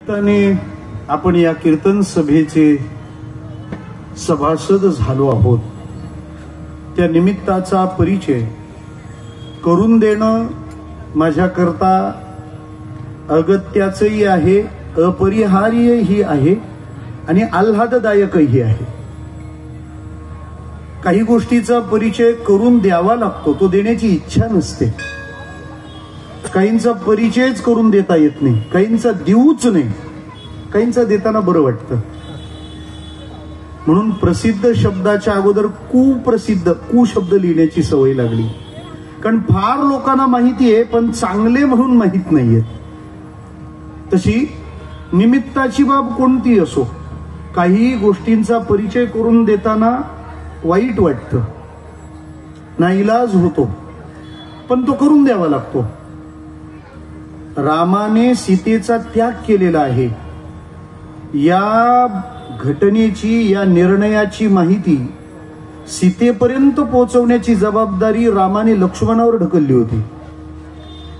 आपण या कीर्तन सभेचे सभासद झालो आहोत। त्या निमित्ताचा परिचय करून देणं माझ्याकरता अगत्याचंही आहे, अपरिहार्यही आहे आणि आल्हाददायकही आहे। काही गोष्टीचा परिचय करून द्यावा लागतो, तो देण्याची इच्छा नसते। काहींचा परिचयच करून देता येत नाही, काहींचा देऊच नाही, काहींचा देताना बरं वाटतं। म्हणून प्रसिद्ध शब्दाच्या अगोदर कुप्रसिद्ध कु शब्द लिहिण्याची सवय लागली, कारण फार लोकांना माहिती आहे पण चांगले म्हणून माहित नाहीये। तशी निमित्ताची बाब कोणती असो, काही गोष्टींचा परिचय करून देताना वाईट वाटतं, नाईलाज होतो, पण तो करून द्यावा लागतो। रामाने सीतेचा त्याग केलेला आहे, या घटनेची, या निर्णयाची माहिती सीतेपर्यंत पोहोचवण्याची जबाबदारी रामाने लक्ष्मणावर ढकलली होती,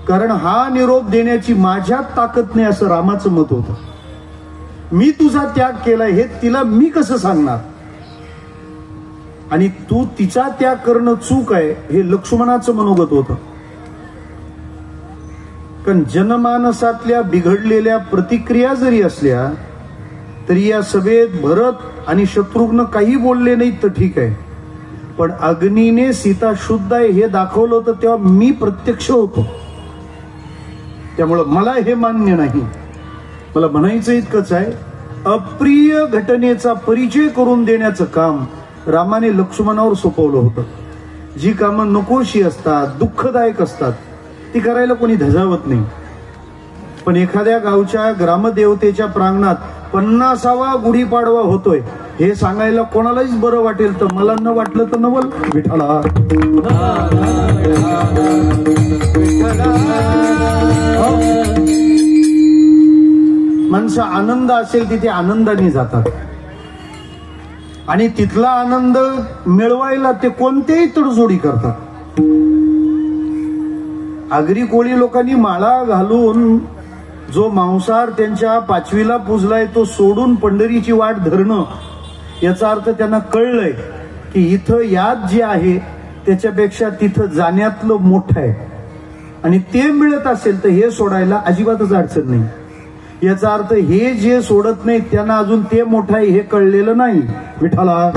कारण हा निरोप देण्याची माझ्यात ताकद नाही असं रामाचं मत होतं। मी तुझा त्याग केलाय हे तिला मी कसं सांगणार, आणि तू तिचा त्याग करणं चूक आहे हे लक्ष्मणाचं मनोगत होतं। कारण जनमानसातल्या बिघडलेल्या प्रतिक्रिया जरी असल्या तरी या सभेत भरत आणि शत्रुघ्न काही बोलले नाहीत तर ठीक आहे, पण अग्नीने सीता शुद्ध आहे हे दाखवलं होतं तेव्हा मी प्रत्यक्ष होतो, त्यामुळं मला हे मान्य नाही। मला म्हणायचं इतकंच आहे, अप्रिय घटनेचा परिचय करून देण्याचं काम रामाने लक्ष्मणावर सोपवलं होतं। जी कामं नकोशी असतात, दुःखदायक असतात, ती करायला कोणी धजावत नाही। पण एखाद्या गावच्या ग्रामदेवतेच्या प्रांगणात 50वा गुढीपाडवा होतोय हे सांगायला कोणालाच बरं वाटेल, तर मला न वाटलं तर नवल विठाला। माणसं आनंद असेल तिथे आनंदाने जातात, आणि तिथला आनंद मिळवायला ते कोणतेही तडजोडी करतात। आगरी कोळी लोकांनी माळा घालून जो मांसाहार त्यांच्या 5वीला पुजलाय तो सोडून पंढरीची वाट धरणं, याचा अर्थ त्यांना कळलंय की इथं यात जे आहे त्याच्यापेक्षा तिथं जाण्यातलं मोठं आहे, आणि ते मिळत असेल तर हे सोडायला अजिबातच अडचण नाही। याचा अर्थ हे जे सोडत नाही त्यांना अजून ते मोठं आहे हे कळलेलं नाही विठाला।